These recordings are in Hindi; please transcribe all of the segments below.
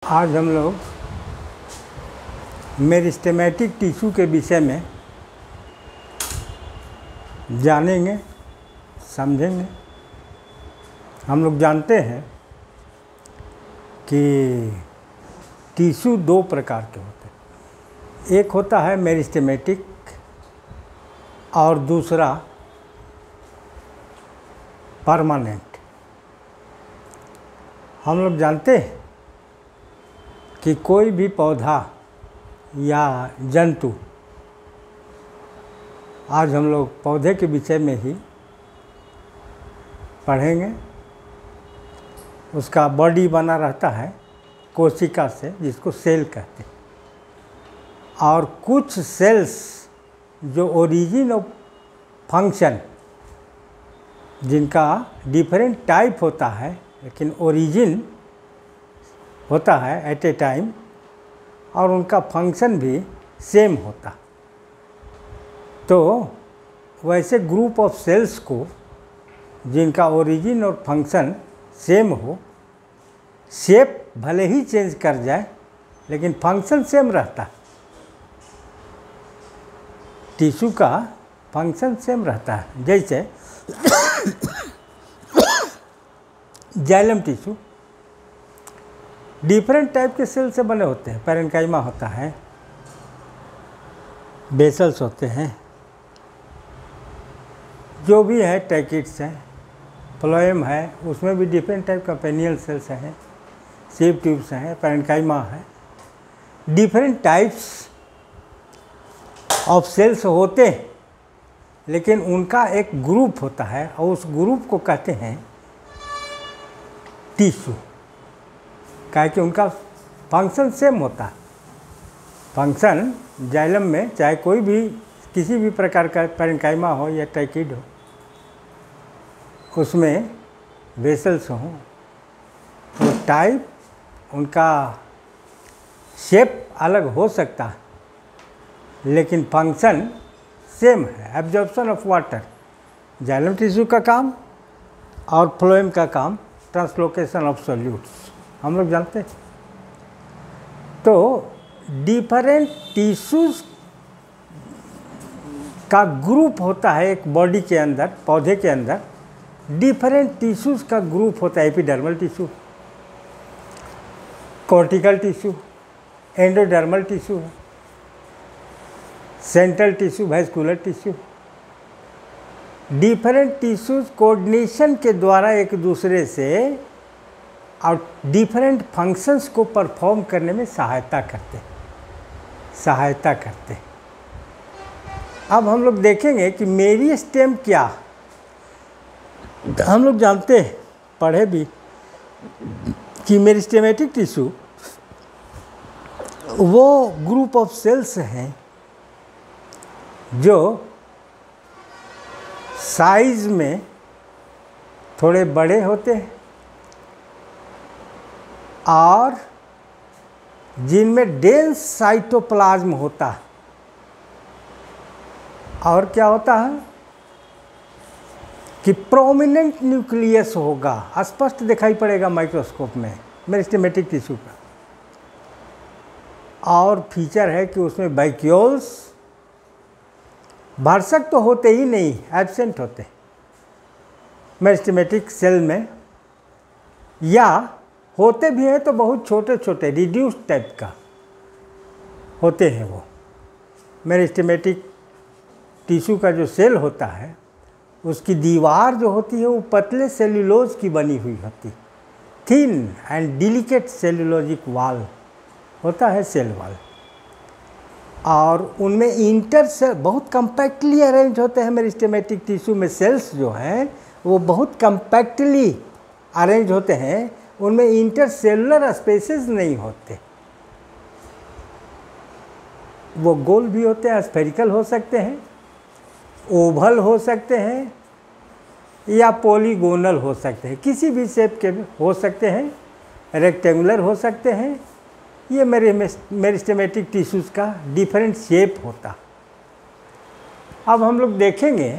आज हम लोग मेरिस्टेमेटिक टिश्यू के विषय में जानेंगे, समझेंगे। हम लोग जानते हैं कि टिश्यू दो प्रकार के होते हैं। एक होता है मेरिस्टेमेटिक और दूसरा परमानेंट। हम लोग जानते हैं कि कोई भी पौधा या जंतु, आज हम लोग पौधे के विषय में ही पढ़ेंगे। उसका बॉडी बना रहता है कोशिका से, जिसको सेल कहते हैं, और कुछ सेल्स जो ओरिजिन ऑफ फंक्शन, जिनका डिफरेंट टाइप होता है लेकिन ओरिजिन होता है एट ए टाइम, और उनका फंक्शन भी सेम होता। तो वैसे ग्रुप ऑफ सेल्स को जिनका ओरिजिन और फंक्शन सेम हो, शेप भले ही चेंज कर जाए लेकिन फंक्शन सेम रहता। टिश्यू का फंक्शन सेम रहता है। जैसे जाइलम टिश्यू डिफरेंट टाइप के सेल से बने होते हैं। पैरेन्काइमा होता है, बेसल्स होते हैं, जो भी है, टैकिड्स है, फ्लोएम है, उसमें भी डिफरेंट टाइप का पेनियल सेल्स हैं, सेप ट्यूब्स हैं, पैरेन्काइमा है। डिफरेंट टाइप्स ऑफ सेल्स होते हैं, लेकिन उनका एक ग्रुप होता है और उस ग्रुप को कहते हैं टिश्यू। क्या कि उनका फंक्शन सेम होता है। फंक्शन जाइलम में चाहे कोई भी किसी भी प्रकार का पैरेन्काइमा हो या टैकिड हो, उसमें वेसल्स हों, तो टाइप उनका शेप अलग हो सकता है लेकिन फंक्शन सेम है। Absorption of water xylem tissue का काम, और फ्लोएम का काम ट्रांसलोकेशन ऑफ सॉल्यूट्स, हम लोग जानते हैं। तो डिफरेंट टिश्यूज का ग्रुप होता है एक बॉडी के अंदर, पौधे के अंदर डिफरेंट टिश्यूज का ग्रुप होता है। Epidermal tissue, cortical tissue, endodermal tissue, central tissue, vascular tissue. Different tissues coordination के द्वारा एक दूसरे से और डिफरेंट फंक्शंस को परफॉर्म करने में सहायता करते। अब हम लोग देखेंगे कि मेरिस्टेम क्या। हम लोग जानते हैं, पढ़े भी, कि मेरिस्टेमेटिक टिश्यू वो ग्रुप ऑफ सेल्स हैं जो साइज में थोड़े बड़े होते हैं और जिनमें डेंस साइटोप्लाज्म होता है। और क्या होता है कि प्रोमिनेंट न्यूक्लियस होगा, स्पष्ट दिखाई पड़ेगा माइक्रोस्कोप में मेरिस्टेमेटिक टिश्यू का। और फीचर है कि उसमें वैक्यूल्स, भरसक तो होते ही नहीं, एब्सेंट होते मेरिस्टेमेटिक सेल में, या होते भी हैं तो बहुत छोटे छोटे रिड्यूस्ड टाइप का होते हैं। वो मेरिस्टेमेटिक टिश्यू का जो सेल होता है, उसकी दीवार जो होती है वो पतले सेल्यूलोज की बनी हुई होती, thin and delicate cellulosic wall होता है, सेल वॉल। और उनमें इंटर से बहुत कम्पैक्टली अरेंज होते हैं। मेरिस्टेमेटिक टिश्यू में सेल्स जो हैं वो बहुत कम्पैक्टली अरेंज होते हैं, उनमें इंटरसेलुलर स्पेसेस नहीं होते। वो गोल भी होते हैं, स्फेरिकल हो सकते हैं, ओवल हो सकते हैं, या पॉलीगोनल हो सकते हैं, किसी भी शेप के हो सकते हैं, रेक्टेंगुलर हो सकते हैं। ये मेरिस्टेमेटिक टिश्यूज़ का डिफरेंट शेप होता। अब हम लोग देखेंगे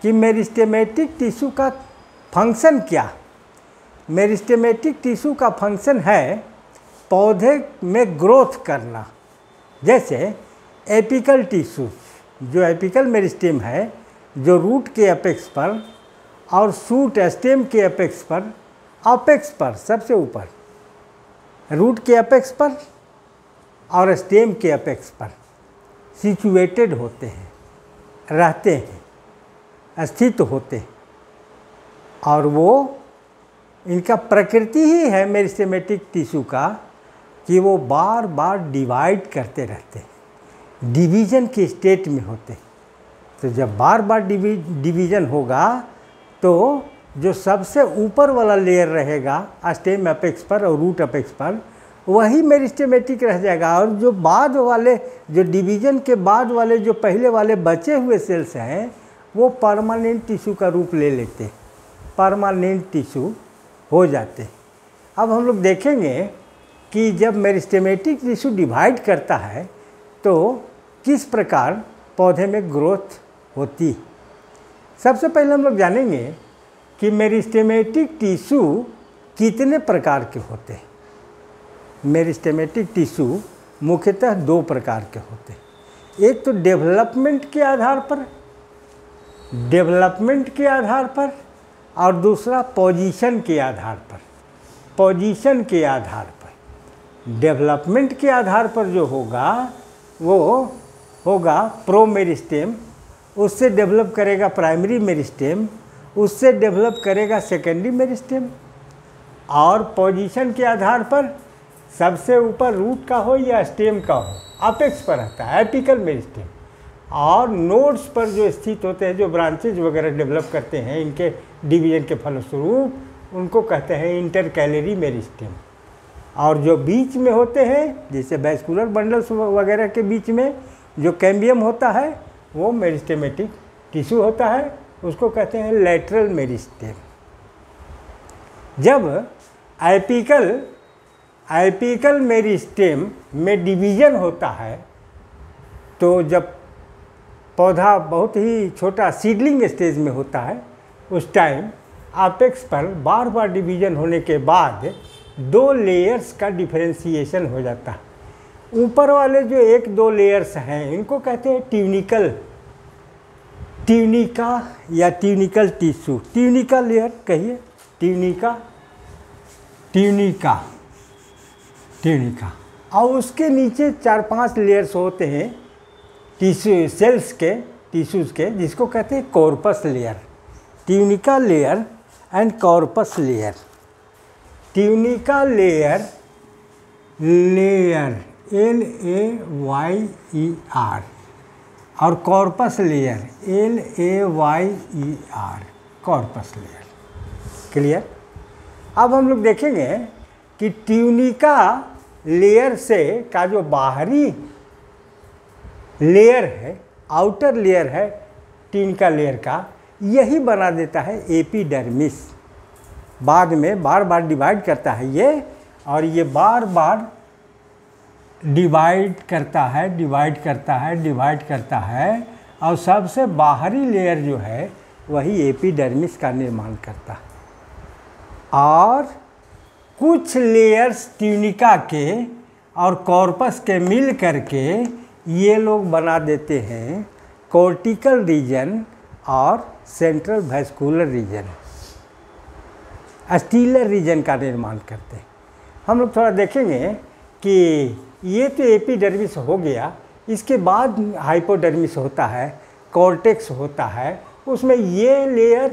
कि मेरिस्टेमेटिक टिश्यू का फंक्शन क्या। मेरिस्टेमेटिक टिश्यू का फंक्शन है पौधे में ग्रोथ करना, जैसे एपिकल टिश्यूज, जो एपिकल मेरिस्टेम है जो रूट के अपेक्स पर और शूट स्टेम के अपेक्स पर सबसे ऊपर, रूट के अपेक्स पर और स्टेम के अपेक्स पर सिचुएटेड होते हैं, रहते हैं, स्थित होते हैं, और वो इनका प्रकृति ही है मेरिस्टेमेटिक टिश्यू का कि वो बार बार डिवाइड करते रहते हैं, डिवीज़न के स्टेट में होते हैं। तो जब बार बार डिवीज़न होगा तो जो सबसे ऊपर वाला लेयर रहेगा स्टेम अपेक्स पर और रूट अपेक्स पर, वही मेरिस्टेमेटिक रह जाएगा, और जो बाद वाले, जो डिवीज़न के बाद वाले जो पहले वाले बचे हुए सेल्स हैं वो परमानेंट टिश्यू का रूप ले लेते, परमानेंट टिश्यू हो जाते। अब हम लोग देखेंगे कि जब मेरिस्टेमेटिक टिश्यू डिवाइड करता है तो किस प्रकार पौधे में ग्रोथ होती। सबसे पहले हम लोग जानेंगे कि मेरिस्टेमेटिक टिश्यू कितने प्रकार के होते हैं। मेरिस्टेमेटिक टिश्यू मुख्यतः दो प्रकार के होते हैं। एक तो डेवलपमेंट के आधार पर, और दूसरा पोजीशन के आधार पर। डेवलपमेंट के आधार पर जो होगा वो होगा प्रोमेरिस्टेम, उससे डेवलप करेगा प्राइमरी मेरिस्टेम, उससे डेवलप करेगा सेकेंडरी मेरिस्टेम। और पोजीशन के आधार पर सबसे ऊपर रूट का हो या स्टेम का हो, अपेक्स पर रहता है एपिकल मेरिस्टेम। और नोड्स पर जो स्थित होते हैं, जो ब्रांचेज वगैरह डेवलप करते हैं इनके डिवीजन के फलस्वरूप, उनको कहते हैं इंटरकैलरी मेरिस्टेम। और जो बीच में होते हैं, जैसे वैस्कुलर बंडल्स वगैरह के बीच में जो कैम्बियम होता है वो मेरिस्टेमेटिक टिश्यू होता है, उसको कहते हैं लैटरल मेरिस्टेम। जब एपिकल मेरिस्टेम में डिवीज़न होता है तो जब पौधा बहुत ही छोटा सीडलिंग स्टेज में होता है, उस टाइम अपेक्स पर बार बार डिवीज़न होने के बाद दो लेयर्स का डिफरेंशिएशन हो जाता है। ऊपर वाले जो एक दो लेयर्स हैं इनको कहते हैं ट्यूनिका या ट्यूनिकल टिश्यू। ट्यूनिका लेयर कहिए, ट्यूनिका। और उसके नीचे 4-5 लेयर्स होते हैं टिश्यू सेल्स के, टिश्यूज़ के, जिसको कहते हैं corpus layer. Tunica layer and corpus layer. Tunica layer LAYER और corpus layer LAYER, corpus layer. Clear. अब हम लोग देखेंगे कि ट्यूनिका लेयर से का जो बाहरी लेयर है, आउटर लेयर है ट्यूनिका लेयर का, यही बना देता है एपिडर्मिस। बाद में बार बार डिवाइड करता है ये, और ये बार बार डिवाइड करता है, और सबसे बाहरी लेयर जो है वही एपिडर्मिस का निर्माण करता है। और कुछ लेयर्स ट्यूनिका के और कॉर्पस के मिल करके ये लोग बना देते हैं कॉर्टिकल रीजन और central vascular region, stelar region का निर्माण करते हैं। हम लोग थोड़ा देखेंगे कि ये तो एपिडर्मिस हो गया, इसके बाद हाइपोडर्मिस होता है, कॉर्टेक्स होता है। उसमें ये लेयर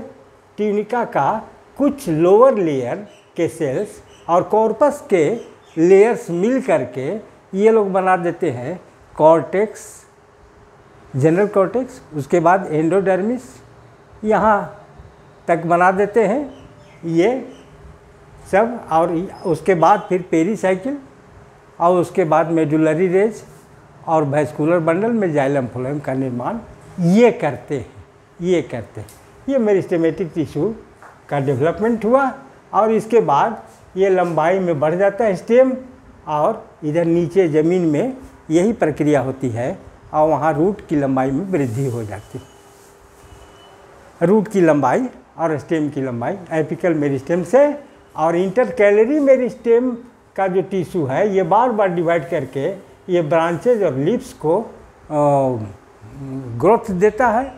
ट्यूनिका का कुछ लोअर लेयर के सेल्स और कॉर्पस के लेयर्स मिल करके ये लोग बना देते हैं कॉर्टेक्स, जनरल कॉर्टेक्स। उसके बाद एंडोडर्मिस यहाँ तक बना देते हैं ये सब, और उसके बाद फिर पेरीसाइकिल, और उसके बाद मेडुलरी रेज और वैस्कुलर बंडल में जाइलम फ्लोएम का निर्माण ये करते हैं। ये मेरिस्टेमेटिक टिश्यू का डेवलपमेंट हुआ, और इसके बाद ये लंबाई में बढ़ जाता है स्टेम, और इधर नीचे ज़मीन में यही प्रक्रिया होती है, और वहाँ रूट की लंबाई में वृद्धि हो जाती है। रूट की लंबाई और स्टेम की लंबाई एपिकल मेरिस्टेम से, और इंटरकैलरी मेरिस्टेम का जो टिश्यू है ये बार बार डिवाइड करके ये ब्रांचेज और लीव्स को ग्रोथ देता है,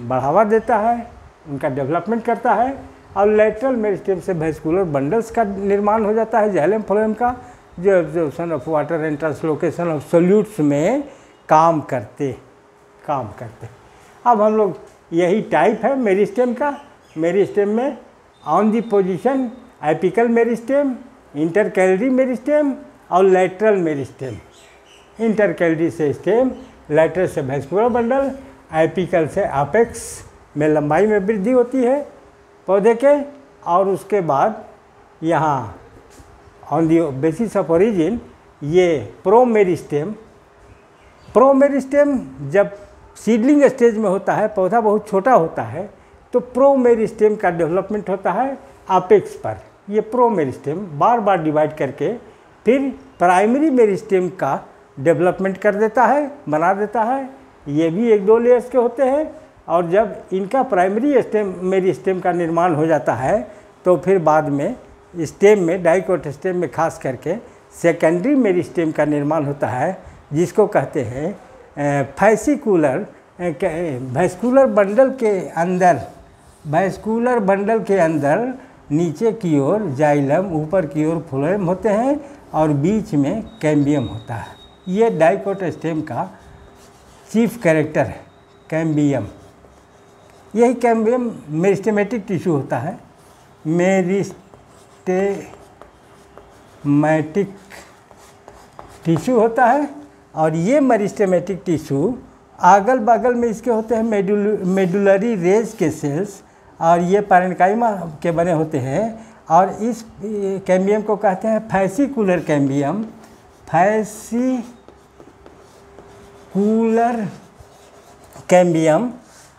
बढ़ावा देता है, उनका डेवलपमेंट करता है। और लेटरल मेरिस्टेम से वेस्कुलर बंडल्स का निर्माण हो जाता है, जाइलम फ्लोएम का, जो absorption of water and translocation of solutes में काम करते। अब हम लोग यही टाइप है मेरिस्टेम का। मेरिस्टेम में on the position apical meristem, intercalary meristem और लेटरल मेरिस्टेम। इंटरकैलरी से स्टेम, लेटरल से वेस्कुलर बंडल, एपिकल से अपेक्स में लंबाई में वृद्धि होती है पौधे के। और उसके बाद यहाँ on the basis of origin ये प्रोमेरिस्टेम जब सीडलिंग स्टेज में होता है, पौधा बहुत छोटा होता है, तो प्रोमेरिस्टेम का डेवलपमेंट होता है अपेक्स पर। ये प्रोमेरिस्टेम बार बार डिवाइड करके फिर प्राइमरी मेरिस्टेम का डेवलपमेंट कर देता है, बना देता है। ये भी 1-2 लेयर्स के होते हैं। और जब इनका प्राइमरी मेरिस्टेम का निर्माण हो जाता है तो फिर बाद में स्टेम में, डाइकोट स्टेम में खास करके सेकेंडरी मेरिस्टेम का निर्माण होता है, जिसको कहते हैं फैसिकुलर। वेस्कुलर बंडल के अंदर नीचे की ओर जाइलम, ऊपर की ओर फ्लोएम होते हैं और बीच में कैम्बियम होता है। ये डाइकोट स्टेम का चीफ कैरेक्टर है, कैम्बियम। यही कैम्बियम मेरिस्टेमेटिक टिश्यू होता है। मेरिस्टेमेटिक टिश्यू होता है। और ये मेरिस्टेमेटिक टिश्यू अगल बगल में इसके होते हैं मेडुलरी रेज के सेल्स, और ये पैरेन्काइमा के बने होते हैं। और इस कैम्बियम को कहते हैं फैसिकुलर कैम्बियम। Fascicular cambium.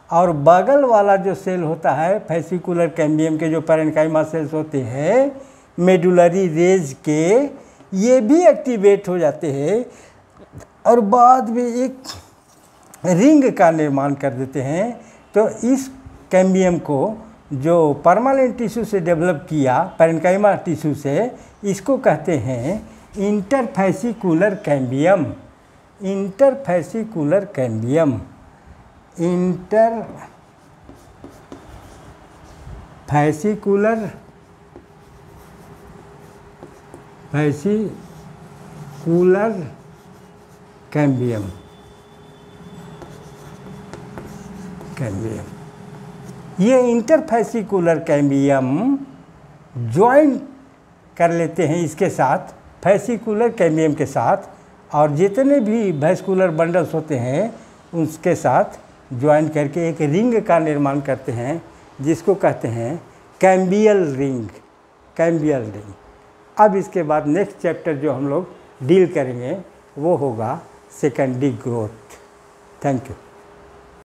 और बगल वाला जो सेल होता है फैसिकुलर कैम्बियम के, जो पैरेन्काइमा सेल्स होते हैं मेडुलरी रेज के, ये भी एक्टिवेट हो जाते हैं और बाद में एक रिंग का निर्माण कर देते हैं। तो इस कैम्बियम को जो परमानेंट टिश्यू से डेवलप किया, पैरेन्काइमा टिश्यू से, इसको कहते हैं इंटरफैसिकुलर कैम्बियम। इंटरफैसिकुलर कैम्बियम। Fascicular cambium. ये इंटरफैसिकुलर कैम्बियम ज्वाइन कर लेते हैं इसके साथ, फैसिकुलर कैम्बियम के साथ, और जितने भी वेस्कुलर बंडल्स होते हैं उसके साथ ज्वाइन करके एक रिंग का निर्माण करते हैं, जिसको कहते हैं कैम्बियल रिंग। अब इसके बाद नेक्स्ट चैप्टर जो हम लोग डील करेंगे वो होगा सेकेंडरी ग्रोथ। Thank you.